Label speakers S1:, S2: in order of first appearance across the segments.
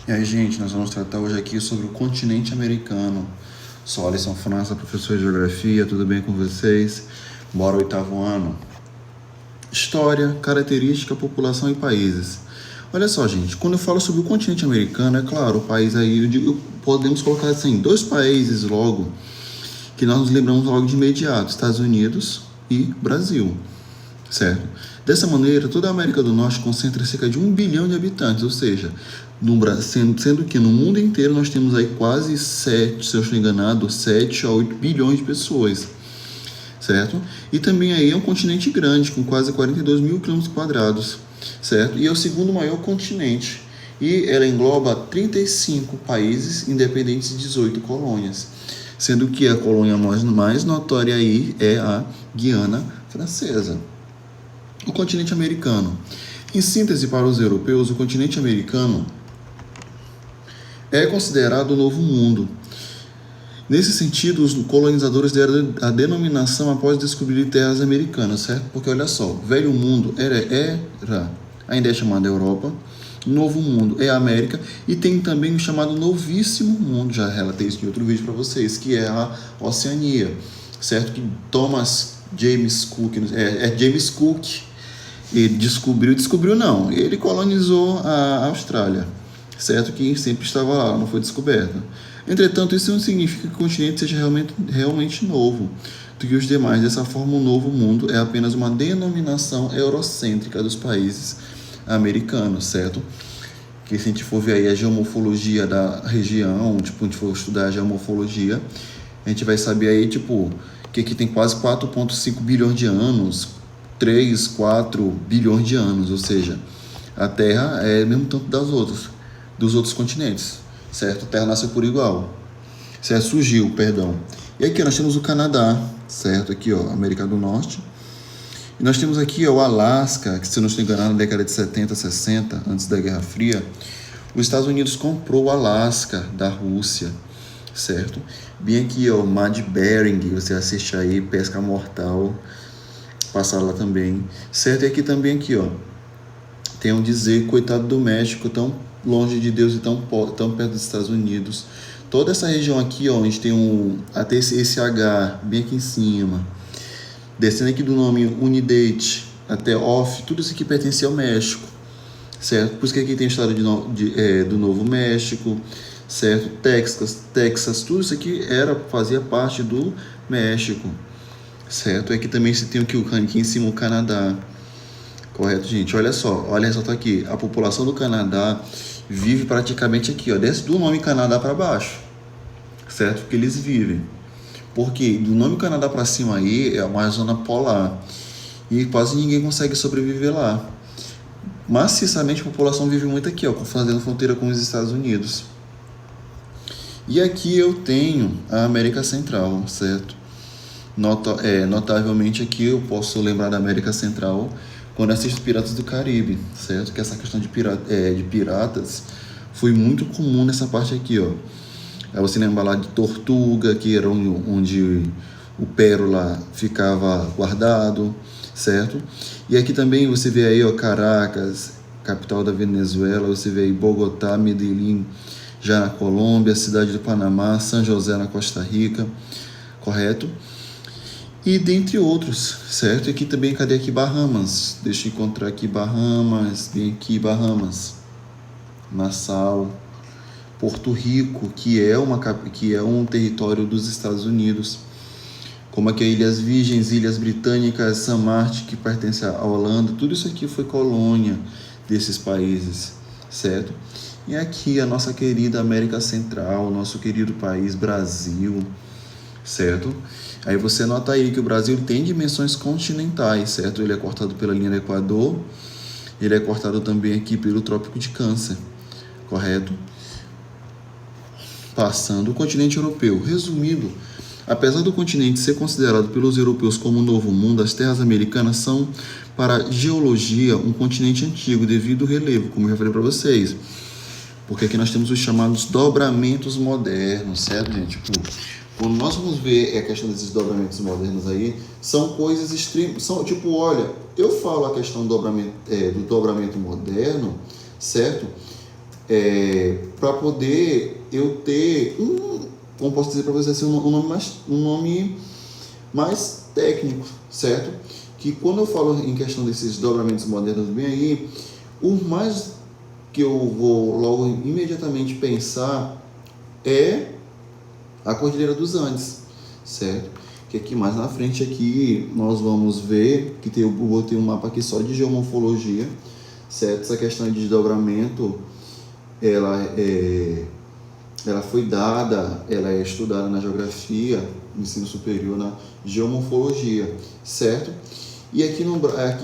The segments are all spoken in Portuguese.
S1: E aí, gente, nós vamos tratar hoje aqui sobre o continente americano. Sou Alisson França, professor de Geografia, tudo bem com vocês? Bora, oitavo ano. História, característica, população e países. Olha só, gente, quando eu falo sobre o continente americano, é claro, o país aí, podemos colocar assim, dois países logo, que nós nos lembramos logo de imediato, Estados Unidos e Brasil, certo? Dessa maneira, toda a América do Norte concentra cerca de 1 bilhão de habitantes, ou seja, sendo que no mundo inteiro nós temos aí quase 7, se eu estou enganado, 7 a 8 bilhões de pessoas, certo? E também aí é um continente grande, com quase 42 mil quilômetros quadrados, certo? E é o segundo maior continente. E ela engloba 35 países independentes e 18 colônias, sendo que a colônia mais notória aí é a Guiana Francesa. O continente americano. Em síntese para os europeus, o continente americano é considerado o Novo Mundo. Nesse sentido, os colonizadores deram a denominação após descobrir terras americanas, certo? Porque olha só, o Velho Mundo ainda é chamado Europa, Novo Mundo é a América e tem também o chamado Novíssimo Mundo, já relatei isso em outro vídeo para vocês, que é a Oceania, certo? Que James Cook, James Cook, ele descobriu não, ele colonizou a Austrália, certo? Que sempre estava lá, não foi descoberta. Entretanto, isso não significa que o continente seja realmente novo do que os demais. Dessa forma, o Novo Mundo é apenas uma denominação eurocêntrica dos países americanos, certo? Que se a gente for ver aí a geomorfologia da região, tipo, a gente for estudar a geomorfologia, a gente vai saber aí, tipo, que aqui tem quase 4,5 bilhões de anos, 3, 4 bilhões de anos, ou seja, a Terra é o mesmo tanto dos outros continentes, certo? A Terra nasceu por igual, certo? Surgiu, perdão. E aqui nós temos o Canadá, certo? Aqui, ó, América do Norte. E nós temos aqui, ó, o Alasca, que se eu não estou enganado, na década de 70, 60, antes da Guerra Fria, os Estados Unidos comprou o Alasca da Rússia, certo? Bem aqui, ó, o Mar de Bering, você assiste aí, Pesca Mortal, passaram lá também, certo? E aqui também, aqui, ó, tem um dizer, coitado do México, tão longe de Deus e tão perto dos Estados Unidos. Toda essa região aqui, ó, a gente tem até esse H bem aqui em cima, descendo aqui do nome Unidade até Off, tudo isso aqui pertence ao México, certo? Por isso que aqui tem a história do Novo México, certo? Texas, tudo isso aqui fazia parte do México, certo? Aqui também se tem aqui em cima o Canadá, correto, gente? Olha só, tá aqui, a população do Canadá vive praticamente aqui, ó, desce do nome Canadá para baixo, certo? Porque eles vivem. Porque do nome Canadá para cima aí é uma zona polar e quase ninguém consegue sobreviver lá. Maciçamente a população vive muito aqui, ó, fazendo fronteira com os Estados Unidos. E aqui eu tenho a América Central, certo? Notavelmente aqui eu posso lembrar da América Central quando assisto Piratas do Caribe, certo? Que essa questão de piratas foi muito comum nessa parte aqui, ó. Aí você lembra lá de Tortuga, que era onde o Pérola ficava guardado, certo? E aqui também você vê aí, ó, Caracas, capital da Venezuela, você vê aí Bogotá, Medellín, já na Colômbia, cidade do Panamá, São José na Costa Rica, correto? E dentre outros, certo? E aqui também, cadê aqui Bahamas? Deixa eu encontrar aqui Bahamas, bem aqui Bahamas, Nassau, Porto Rico, que é um território dos Estados Unidos, como aqui Ilhas Virgens, Ilhas Britânicas, São Martin, que pertence à Holanda, tudo isso aqui foi colônia desses países, certo? E aqui a nossa querida América Central, nosso querido país Brasil, certo? Aí você nota aí que o Brasil tem dimensões continentais, certo? Ele é cortado pela linha do Equador, ele é cortado também aqui pelo Trópico de Câncer, correto? Passando o continente europeu. Resumindo, apesar do continente ser considerado pelos europeus como o Novo Mundo, as terras americanas são, para a geologia, um continente antigo devido ao relevo, como eu já falei para vocês. Porque aqui nós temos os chamados dobramentos modernos, certo, gente? Quando nós vamos ver a questão desses dobramentos modernos aí, são coisas extremas, olha, eu falo a questão do dobramento moderno, certo? para poder eu ter como posso dizer para vocês assim, um nome mais técnico, certo? Que quando eu falo em questão desses dobramentos modernos bem aí, o mais que eu vou logo imediatamente pensar é a Cordilheira dos Andes, certo? Que aqui mais na frente aqui nós vamos ver que eu botei um mapa aqui só de geomorfologia, certo? Essa questão de desdobramento, ela foi dada, ela é estudada na geografia, no ensino superior, na geomorfologia, certo? E aqui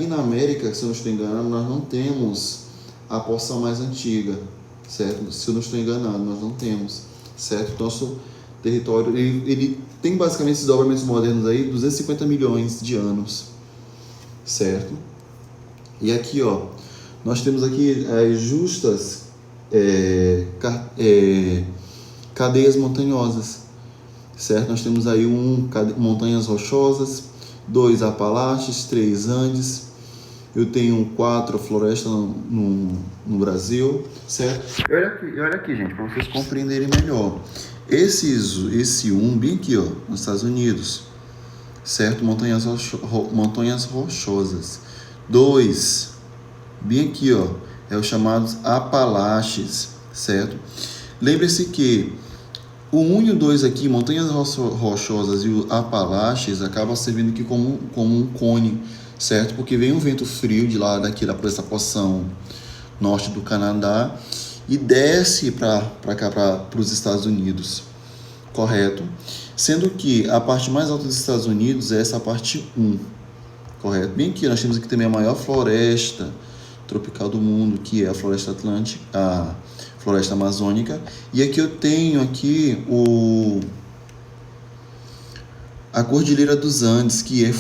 S1: na América, se eu não estou enganado, nós não temos a porção mais antiga, certo? Se eu não estou enganado, nós não temos, certo? Nosso território, ele tem basicamente esses dobramentos modernos aí, 250 milhões de anos, certo? E aqui, ó, nós temos aqui as justas cadeias montanhosas, certo? Nós temos aí montanhas rochosas, 2 Apalaches, 3 Andes, eu tenho 4 florestas no Brasil, certo? E olha aqui, gente, para vocês compreenderem melhor. Esse bem aqui, ó, nos Estados Unidos, certo? Montanhas rochosas. 2, bem aqui, ó, é os chamados Apalaches, certo? Lembre-se que o 1 e o 2 aqui, montanhas rochosas e o Apalaches, acabam servindo aqui como um cone, certo? Porque vem um vento frio de lá por essa porção norte do Canadá e desce para cá, para os Estados Unidos, correto? Sendo que a parte mais alta dos Estados Unidos é essa parte 1, correto? Bem aqui, nós temos aqui também a maior floresta tropical do mundo, que é a floresta atlântica, a floresta amazônica. E aqui eu tenho a Cordilheira dos Andes, que é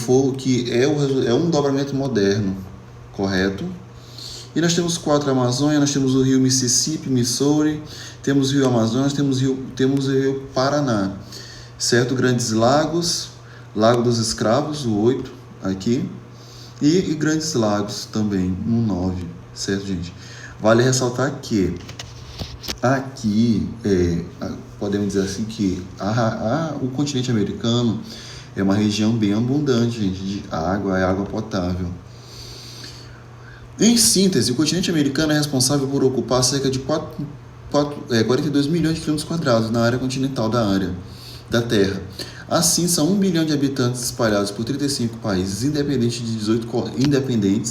S1: um dobramento moderno, correto? E nós temos 4 Amazônia, nós temos o rio Mississippi, Missouri, temos o rio Amazonas, temos o rio Paraná, certo? Grandes lagos, Lago dos Escravos, o 8 aqui, e Grandes Lagos também, no 9, certo, gente? Vale ressaltar que aqui, podemos dizer assim que o continente americano é uma região bem abundante, gente, de água, é água potável. Em síntese, o continente americano é responsável por ocupar cerca de 42 milhões de quilômetros quadrados na área continental da Terra. Assim, são 1 bilhão de habitantes espalhados por 35 países independentes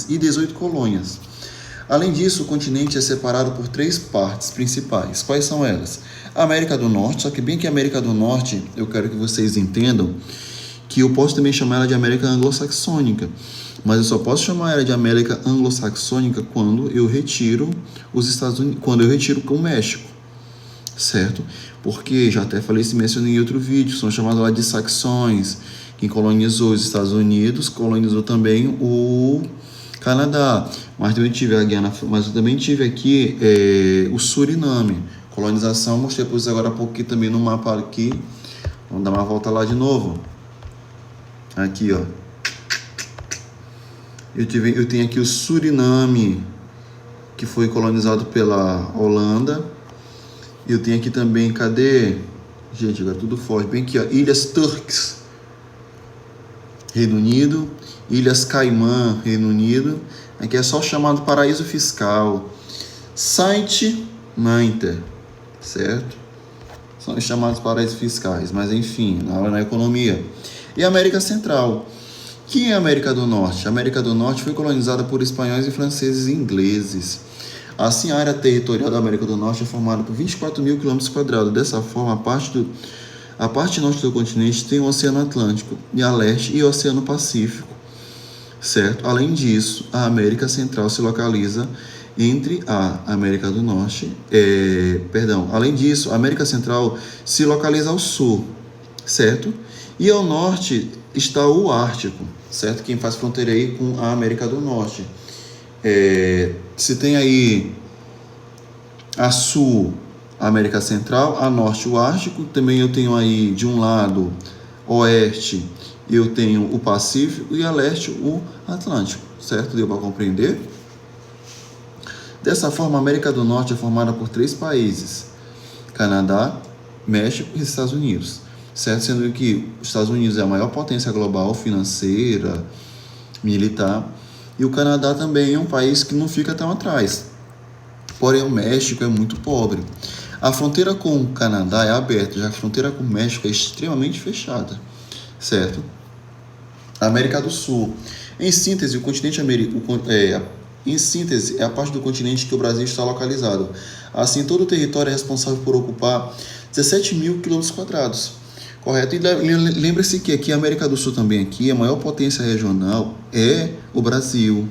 S1: e 18 colônias. Além disso, o continente é separado por 3 partes principais. Quais são elas? A América do Norte, só que bem que a América do Norte, eu quero que vocês entendam que eu posso também chamar ela de América Anglo-Saxônica, mas eu só posso chamar ela de América Anglo-Saxônica quando eu retiro os Estados Unidos, quando eu retiro o México, certo? Porque, já até falei, se mencionei em outro vídeo, são chamados lá de saxões. Quem colonizou os Estados Unidos, colonizou também o Canadá, mas também tive a Guiana, mas eu também tive aqui o Suriname, colonização, mostrei para vocês agora há pouco aqui também no mapa aqui, vamos dar uma volta lá de novo, aqui ó, eu tenho aqui o Suriname, que foi colonizado pela Holanda, eu tenho aqui também, cadê? Gente, agora tudo foge, bem aqui ó, Ilhas Turks, Reino Unido, Ilhas Caimã, Reino Unido, aqui é só chamado paraíso fiscal, Saint-Martin, certo? São os chamados paraísos fiscais, mas enfim, na economia. E a América Central. Quem é a América do Norte? A América do Norte foi colonizada por espanhóis e franceses e ingleses. Assim, a área territorial da América do Norte é formada por 24 mil km². Dessa forma, a parte norte do continente tem o Oceano Atlântico e a leste e o Oceano Pacífico, certo? Além disso, a América Central se localiza entre a América do Norte, além disso, a América Central se localiza ao sul, certo? E ao norte está o Ártico, certo? Quem faz fronteira aí com a América do Norte. Se tem aí a sul a América Central, a norte o Ártico, também eu tenho aí de um lado oeste, eu tenho o Pacífico e a leste o Atlântico, certo? Deu para compreender? Dessa forma, a América do Norte é formada por 3 países: Canadá, México e Estados Unidos, certo? Sendo que os Estados Unidos é a maior potência global, financeira, militar, e o Canadá também é um país que não fica tão atrás. Porém, o México é muito pobre. A fronteira com o Canadá é aberta, já que a fronteira com o México é extremamente fechada, certo? A América do Sul. Em síntese, o continente é a parte do continente que o Brasil está localizado. Assim, todo o território é responsável por ocupar 17 mil km². Correto? E lembre-se que aqui a América do Sul também, aqui, a maior potência regional é o Brasil.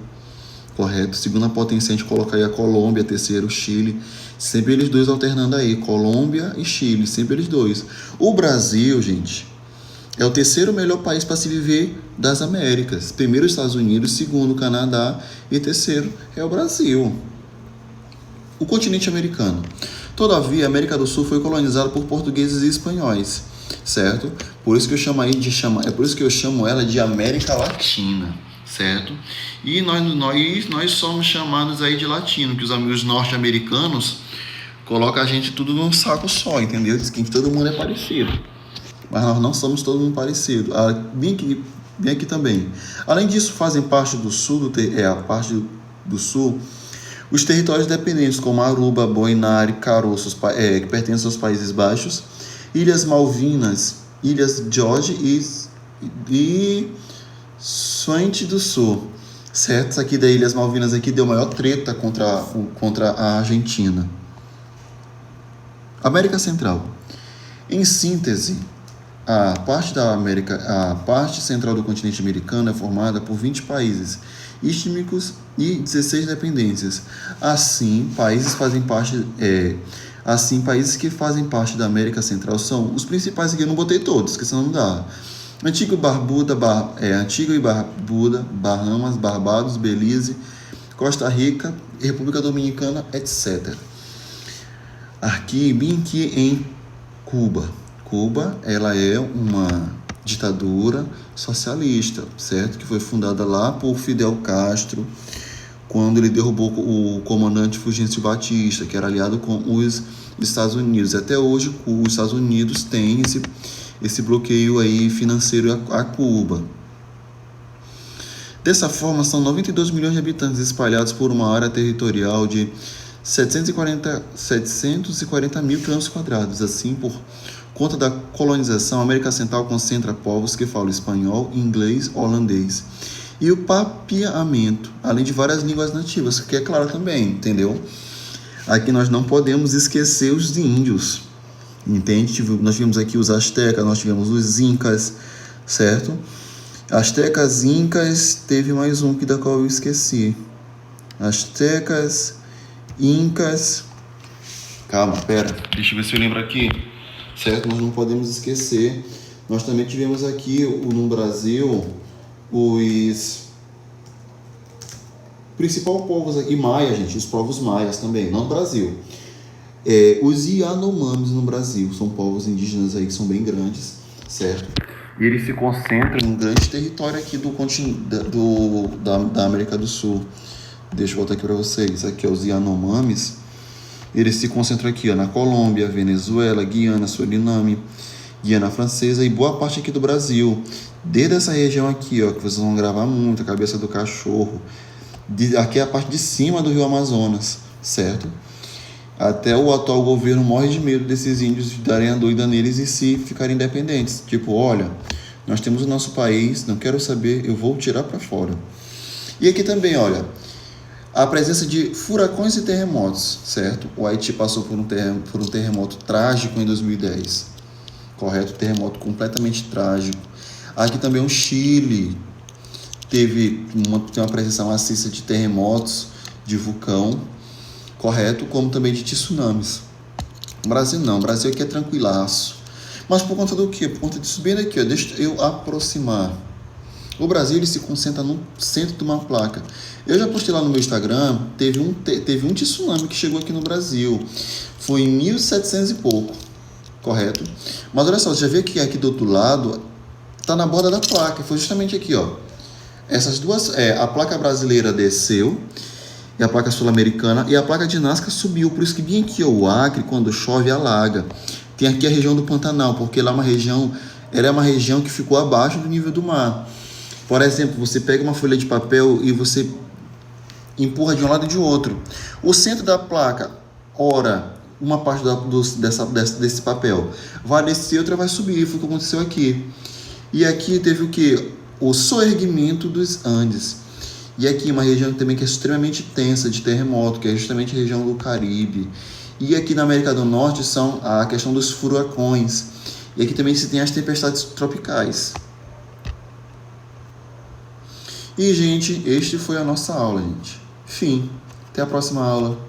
S1: Correto? Segunda potência, a gente coloca aí a Colômbia, terceiro o Chile, sempre eles dois alternando aí, Colômbia e Chile, sempre eles dois. O Brasil, gente, é o terceiro melhor país para se viver das Américas. Primeiro os Estados Unidos, segundo o Canadá e terceiro é o Brasil. O continente americano. Todavia, a América do Sul foi colonizada por portugueses e espanhóis, certo? Por isso que é por isso que eu chamo ela de América Latina, certo? E nós somos chamados aí de latino, que os amigos norte-americanos colocam a gente tudo num saco só, entendeu? Diz que todo mundo é parecido. Mas nós não somos todo mundo parecido. Bem aqui também. Além disso, fazem parte do sul, os territórios dependentes, como Aruba, Boinari, Caroços, que pertencem aos Países Baixos, Ilhas Malvinas, Ilhas George e Swente do Sul. Certo? Isso aqui das Ilhas Malvinas aqui deu maior treta contra a Argentina. América Central. Em síntese, a parte central do continente americano é formada por 20 países istmicos e 16 dependências. Assim, países que fazem parte da América Central são os principais aqui. Eu não botei todos, que senão não dá. Antigua e Barbuda, Bahamas, Barbados, Belize, Costa Rica, República Dominicana, etc. Aqui em Cuba. Cuba, ela é uma ditadura socialista, certo? Que foi fundada lá por Fidel Castro, quando ele derrubou o comandante Fulgêncio Batista, que era aliado com os Estados Unidos. Até hoje, os Estados Unidos têm esse bloqueio aí financeiro a Cuba. Dessa forma, são 92 milhões de habitantes espalhados por uma área territorial de 740 mil km². Assim, por conta da colonização, a América Central concentra povos que falam espanhol, inglês, holandês. E o papiamento, além de várias línguas nativas, que é claro também, entendeu? Aqui nós não podemos esquecer os índios, entende? Nós tivemos aqui os astecas, nós tivemos os incas, certo? Astecas, incas, teve mais um que da qual eu esqueci. Astecas, incas... Calma, pera, deixa eu ver se eu lembro aqui. Certo? Nós não podemos esquecer. Nós também tivemos aqui no Brasil os principais povos aqui, maia, gente, os povos maias também, não no Brasil. Os Yanomamis no Brasil, são povos indígenas aí que são bem grandes, certo? E eles se concentram em um grande território aqui do continente da América do Sul. Deixa eu voltar aqui para vocês. Aqui é os Yanomamis. Eles se concentram aqui, na Colômbia, Venezuela, Guiana, Suriname, Guiana Francesa e boa parte aqui do Brasil. Desde essa região aqui, que vocês vão gravar muito, a cabeça do cachorro. Aqui é a parte de cima do Rio Amazonas, certo? Até o atual governo morre de medo desses índios darem a doida neles e se ficarem independentes. Tipo, olha, nós temos o nosso país, não quero saber, eu vou tirar para fora. E aqui também, olha... a presença de furacões e terremotos, certo? O Haiti passou por um terremoto trágico em 2010, correto? Terremoto completamente trágico. Aqui também o Chile tem uma presença maciça de terremotos, de vulcão, correto? Como também de tsunamis. O Brasil não, o Brasil aqui é tranquilaço. Mas por conta do quê? Por conta disso bem daqui, deixa eu aproximar. O Brasil ele se concentra no centro de uma placa. Eu já postei lá no meu Instagram, teve um tsunami que chegou aqui no Brasil. Foi em 1700 e pouco, correto? Mas olha só, você já vê que aqui do outro lado, está na borda da placa. Foi justamente aqui, ó. Essas duas, a placa brasileira desceu e a placa sul-americana, e a placa de Nazca subiu, por isso que bem aqui o Acre, quando chove, alaga. Tem aqui a região do Pantanal, porque lá ela é uma região que ficou abaixo do nível do mar. Por exemplo, você pega uma folha de papel e você empurra de um lado e de outro. O centro da placa, ora, uma parte desse papel vai descer, outra vai subir, foi o que aconteceu aqui. E aqui teve o que? O soerguimento dos Andes. E aqui uma região também que é extremamente tensa de terremoto, que é justamente a região do Caribe. E aqui na América do Norte são a questão dos furacões. E aqui também se tem as tempestades tropicais. E, gente, este foi a nossa aula, gente. Fim. Até a próxima aula.